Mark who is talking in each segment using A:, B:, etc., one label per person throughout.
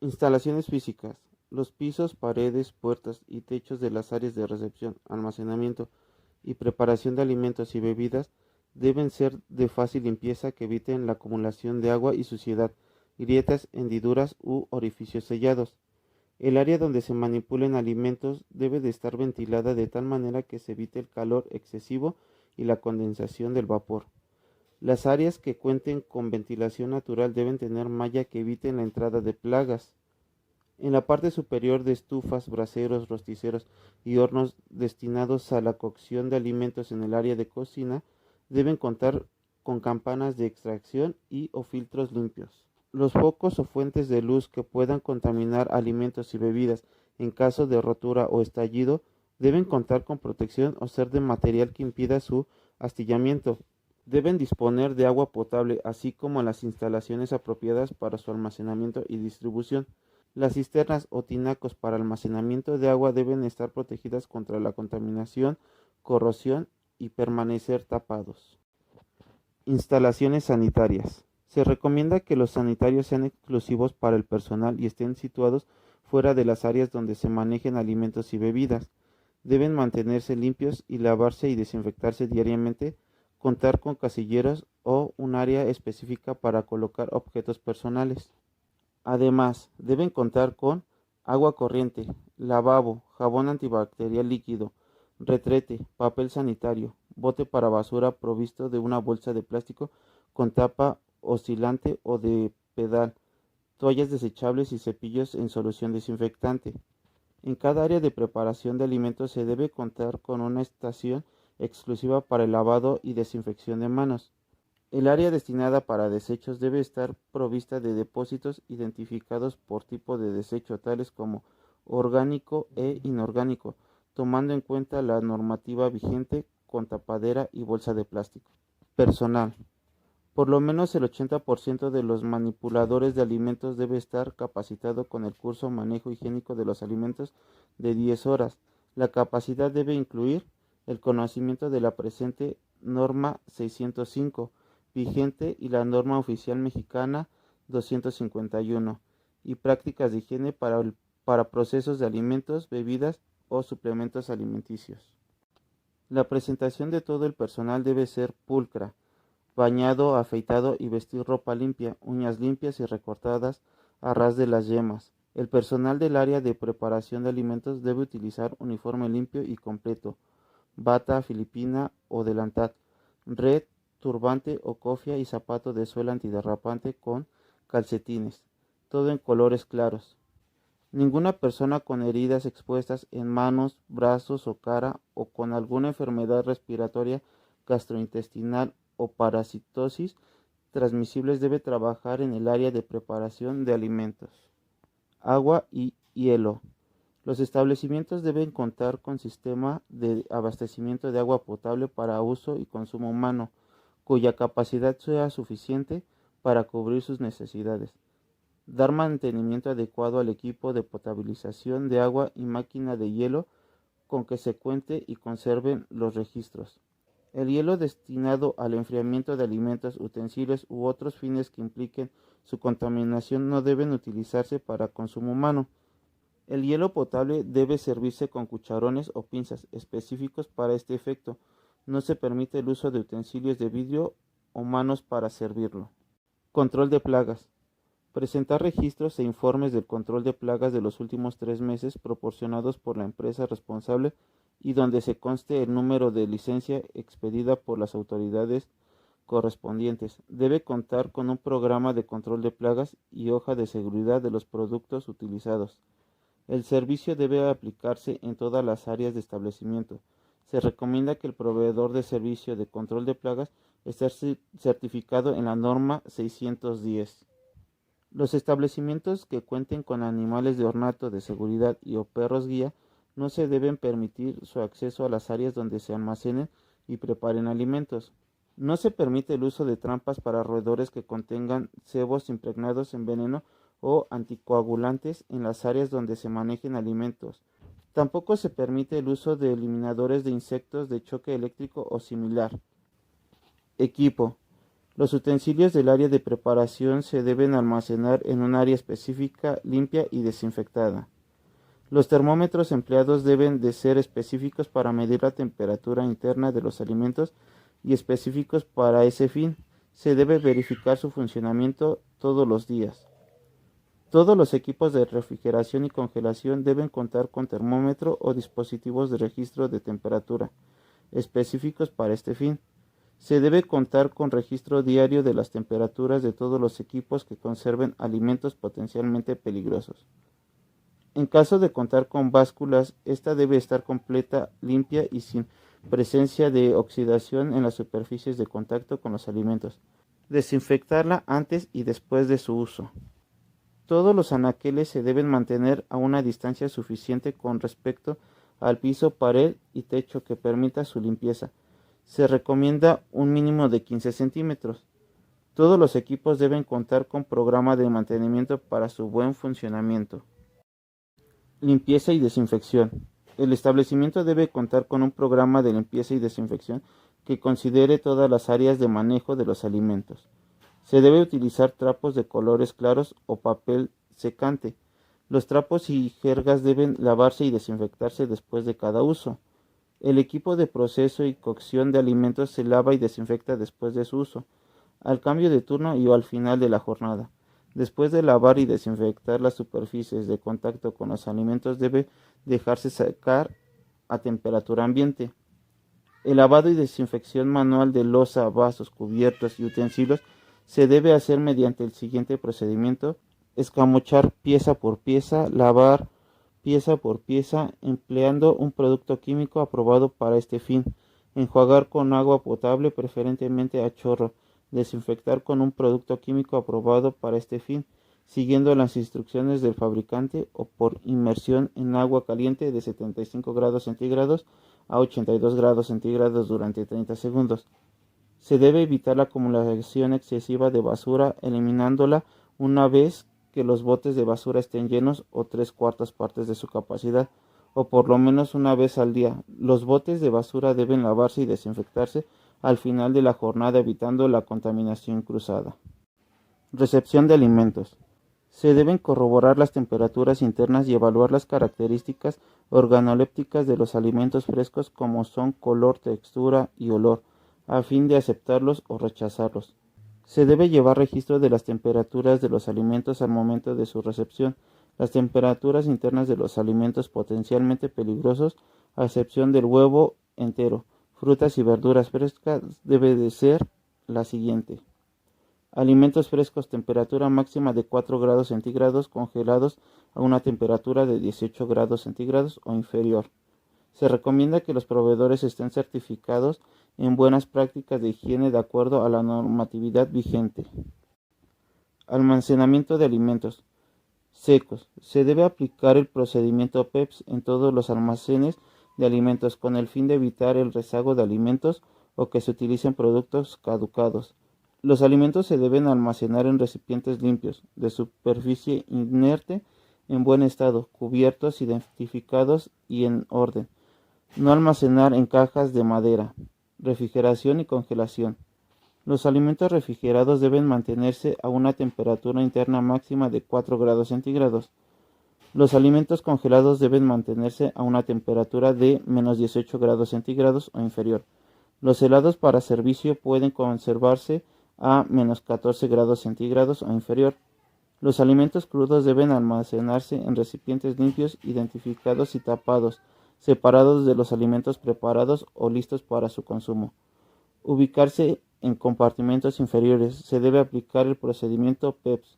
A: Instalaciones físicas. Los pisos, paredes, puertas y techos de las áreas de recepción, almacenamiento y preparación de alimentos y bebidas deben ser de fácil limpieza que eviten la acumulación de agua y suciedad, grietas, hendiduras u orificios sellados. El área donde se manipulen alimentos debe de estar ventilada de tal manera que se evite el calor excesivo y la condensación del vapor. Las áreas que cuenten con ventilación natural deben tener malla que evite la entrada de plagas. En la parte superior de estufas, braseros, rosticeros y hornos destinados a la cocción de alimentos en el área de cocina deben contar con campanas de extracción y o filtros limpios. Los focos o fuentes de luz que puedan contaminar alimentos y bebidas en caso de rotura o estallido deben contar con protección o ser de material que impida su astillamiento. Deben disponer de agua potable, así como las instalaciones apropiadas para su almacenamiento y distribución. Las cisternas o tinacos para almacenamiento de agua deben estar protegidas contra la contaminación, corrosión y permanecer tapados. Instalaciones sanitarias. Se recomienda que los sanitarios sean exclusivos para el personal y estén situados fuera de las áreas donde se manejen alimentos y bebidas. Deben mantenerse limpios y lavarse y desinfectarse diariamente, contar con casilleros o un área específica para colocar objetos personales. Además, deben contar con agua corriente, lavabo, jabón antibacterial líquido, retrete, papel sanitario, bote para basura provisto de una bolsa de plástico con tapa oscilante o de pedal, toallas desechables y cepillos en solución desinfectante. En cada área de preparación de alimentos se debe contar con una estación exclusiva para el lavado y desinfección de manos. El área destinada para desechos debe estar provista de depósitos identificados por tipo de desecho, tales como orgánico e inorgánico, tomando en cuenta la normativa vigente con tapadera y bolsa de plástico. Personal. Por lo menos el 80% de los manipuladores de alimentos debe estar capacitado con el curso Manejo Higiénico de los Alimentos de 10 horas. La capacidad debe incluir el conocimiento de la presente norma 605 vigente y la norma oficial mexicana 251 y prácticas de higiene para procesos de alimentos, bebidas o suplementos alimenticios. La presentación de todo el personal debe ser pulcra, bañado, afeitado y vestir ropa limpia, uñas limpias y recortadas a ras de las yemas. El personal del área de preparación de alimentos debe utilizar uniforme limpio y completo, bata filipina o delantal, red, turbante o cofia y zapato de suela antiderrapante con calcetines, todo en colores claros. Ninguna persona con heridas expuestas en manos, brazos o cara o con alguna enfermedad respiratoria, gastrointestinal o parasitosis transmisibles debe trabajar en el área de preparación de alimentos. Agua y hielo. Los establecimientos deben contar con sistema de abastecimiento de agua potable para uso y consumo humano, cuya capacidad sea suficiente para cubrir sus necesidades. Dar mantenimiento adecuado al equipo de potabilización de agua y máquina de hielo con que se cuente y conserven los registros. El hielo destinado al enfriamiento de alimentos, utensilios u otros fines que impliquen su contaminación no deben utilizarse para consumo humano. El hielo potable debe servirse con cucharones o pinzas específicos para este efecto. No se permite el uso de utensilios de vidrio o manos para servirlo. Control de plagas. Presentar registros e informes del control de plagas de los últimos 3 meses proporcionados por la empresa responsable y donde se conste el número de licencia expedida por las autoridades correspondientes. Debe contar con un programa de control de plagas y hoja de seguridad de los productos utilizados. El servicio debe aplicarse en todas las áreas de establecimiento. Se recomienda que el proveedor de servicio de control de plagas esté certificado en la norma 610. Los establecimientos que cuenten con animales de ornato de seguridad y o perros guía no se deben permitir su acceso a las áreas donde se almacenen y preparen alimentos. No se permite el uso de trampas para roedores que contengan cebos impregnados en veneno o anticoagulantes en las áreas donde se manejen alimentos. Tampoco se permite el uso de eliminadores de insectos de choque eléctrico o similar. Equipo. Los utensilios del área de preparación se deben almacenar en un área específica, limpia y desinfectada. Los termómetros empleados deben de ser específicos para medir la temperatura interna de los alimentos y específicos para ese fin. Se debe verificar su funcionamiento todos los días. Todos los equipos de refrigeración y congelación deben contar con termómetro o dispositivos de registro de temperatura específicos para este fin. Se debe contar con registro diario de las temperaturas de todos los equipos que conserven alimentos potencialmente peligrosos. En caso de contar con básculas, esta debe estar completa, limpia y sin presencia de oxidación en las superficies de contacto con los alimentos. Desinfectarla antes y después de su uso. Todos los anaqueles se deben mantener a una distancia suficiente con respecto al piso, pared y techo que permita su limpieza. Se recomienda un mínimo de 15 centímetros. Todos los equipos deben contar con programa de mantenimiento para su buen funcionamiento. Limpieza y desinfección. El establecimiento debe contar con un programa de limpieza y desinfección que considere todas las áreas de manejo de los alimentos. Se debe utilizar trapos de colores claros o papel secante. Los trapos y jergas deben lavarse y desinfectarse después de cada uso. El equipo de proceso y cocción de alimentos se lava y desinfecta después de su uso, al cambio de turno y o al final de la jornada. Después de lavar y desinfectar las superficies de contacto con los alimentos debe dejarse secar a temperatura ambiente. El lavado y desinfección manual de loza, vasos, cubiertos y utensilios se debe hacer mediante el siguiente procedimiento: escamochar pieza por pieza, lavar pieza por pieza empleando un producto químico aprobado para este fin, enjuagar con agua potable preferentemente a chorro, desinfectar con un producto químico aprobado para este fin, siguiendo las instrucciones del fabricante o por inmersión en agua caliente de 75 grados centígrados a 82 grados centígrados durante 30 segundos. Se debe evitar la acumulación excesiva de basura eliminándola una vez que los botes de basura estén llenos o 3/4 partes de su capacidad, o por lo menos una vez al día. Los botes de basura deben lavarse y desinfectarse al final de la jornada evitando la contaminación cruzada. Recepción de alimentos. Se deben corroborar las temperaturas internas y evaluar las características organolépticas de los alimentos frescos como son color, textura y olor, a fin de aceptarlos o rechazarlos. Se debe llevar registro de las temperaturas de los alimentos al momento de su recepción, las temperaturas internas de los alimentos potencialmente peligrosos, a excepción del huevo entero, frutas y verduras frescas, debe de ser la siguiente. Alimentos frescos, temperatura máxima de 4 grados centígrados, congelados a una temperatura de 18 grados centígrados o inferior. Se recomienda que los proveedores estén certificados en buenas prácticas de higiene de acuerdo a la normatividad vigente. Almacenamiento de alimentos secos. Se debe aplicar el procedimiento PEPS en todos los almacenes de alimentos con el fin de evitar el rezago de alimentos o que se utilicen productos caducados. Los alimentos se deben almacenar en recipientes limpios, de superficie inerte, en buen estado, cubiertos, identificados y en orden. No almacenar en cajas de madera. Refrigeración y congelación. Los alimentos refrigerados deben mantenerse a una temperatura interna máxima de 4 grados centígrados. Los alimentos congelados deben mantenerse a una temperatura de menos 18 grados centígrados o inferior. Los helados para servicio pueden conservarse a menos 14 grados centígrados o inferior. Los alimentos crudos deben almacenarse en recipientes limpios, identificados y tapados, separados de los alimentos preparados o listos para su consumo. Ubicarse en compartimentos inferiores. Se debe aplicar el procedimiento PEPS.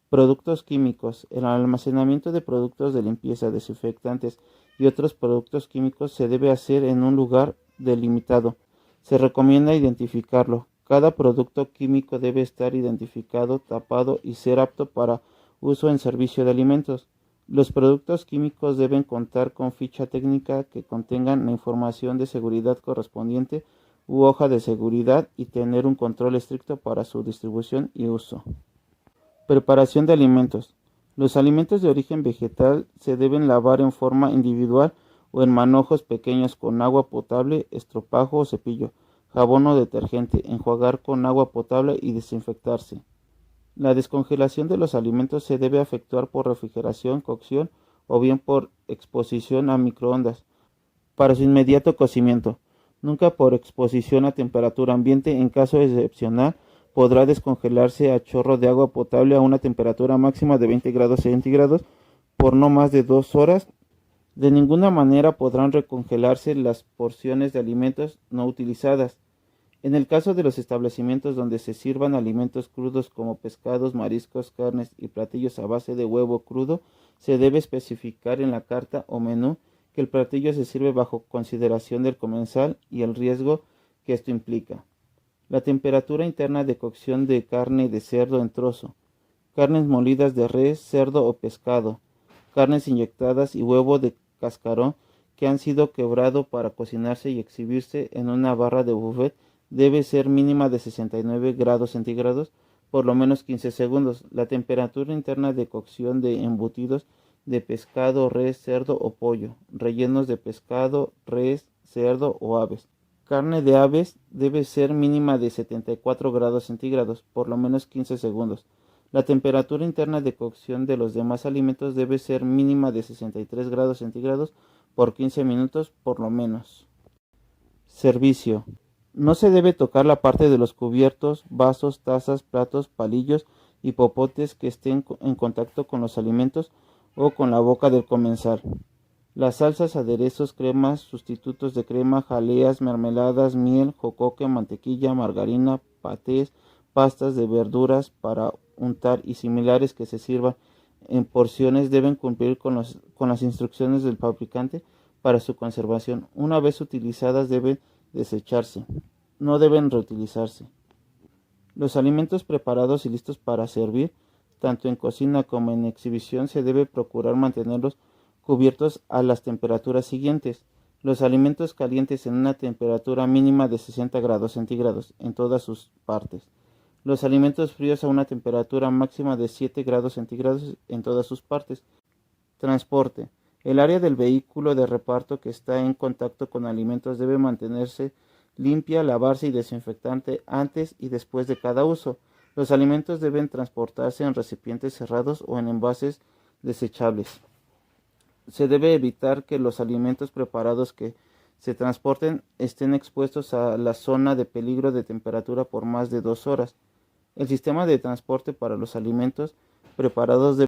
A: Productos químicos. El almacenamiento de productos de limpieza, desinfectantes y otros productos químicos se debe hacer en un lugar delimitado. Se recomienda identificarlo. Cada producto químico debe estar identificado, tapado y ser apto para uso en servicio de alimentos. Los productos químicos deben contar con ficha técnica que contengan la información de seguridad correspondiente u hoja de seguridad y tener un control estricto para su distribución y uso. Preparación de alimentos. Los alimentos de origen vegetal se deben lavar en forma individual o en manojos pequeños con agua potable, estropajo o cepillo, jabón o detergente, enjuagar con agua potable y desinfectarse. La descongelación de los alimentos se debe efectuar por refrigeración, cocción o bien por exposición a microondas para su inmediato cocimiento. Nunca por exposición a temperatura ambiente. En caso excepcional, podrá descongelarse a chorro de agua potable a una temperatura máxima de 20 grados centígrados por no más de 2 horas. De ninguna manera podrán recongelarse las porciones de alimentos no utilizadas. En el caso de los establecimientos donde se sirvan alimentos crudos como pescados, mariscos, carnes y platillos a base de huevo crudo, se debe especificar en la carta o menú que el platillo se sirve bajo consideración del comensal y el riesgo que esto implica. La temperatura interna de cocción de carne de cerdo en trozo, carnes molidas de res, cerdo o pescado, carnes inyectadas y huevo de cascarón que han sido quebrado para cocinarse y exhibirse en una barra de buffet debe ser mínima de 69 grados centígrados por lo menos 15 segundos. La temperatura interna de cocción de embutidos de pescado, res, cerdo o pollo, rellenos de pescado, res, cerdo o aves. Carne de aves debe ser mínima de 74 grados centígrados por lo menos 15 segundos. La temperatura interna de cocción de los demás alimentos debe ser mínima de 63 grados centígrados por 15 minutos por lo menos. Servicio. No se debe tocar la parte de los cubiertos, vasos, tazas, platos, palillos y popotes que estén en contacto con los alimentos o con la boca del comensal. Las salsas, aderezos, cremas, sustitutos de crema, jaleas, mermeladas, miel, jocoque, mantequilla, margarina, patés, pastas de verduras para untar y similares que se sirvan en porciones deben cumplir con las instrucciones del fabricante para su conservación. Una vez utilizadas deben desecharse, no deben reutilizarse. Los alimentos preparados y listos para servir, tanto en cocina como en exhibición, se debe procurar mantenerlos cubiertos a las temperaturas siguientes. Los alimentos calientes en una temperatura mínima de 60 grados centígrados en todas sus partes. Los alimentos fríos a una temperatura máxima de 7 grados centígrados en todas sus partes. Transporte. El área del vehículo de reparto que está en contacto con alimentos debe mantenerse limpia, lavarse y desinfectante antes y después de cada uso. Los alimentos deben transportarse en recipientes cerrados o en envases desechables. Se debe evitar que los alimentos preparados que se transporten estén expuestos a la zona de peligro de temperatura por más de 2 horas. El sistema de transporte para los alimentos preparados debe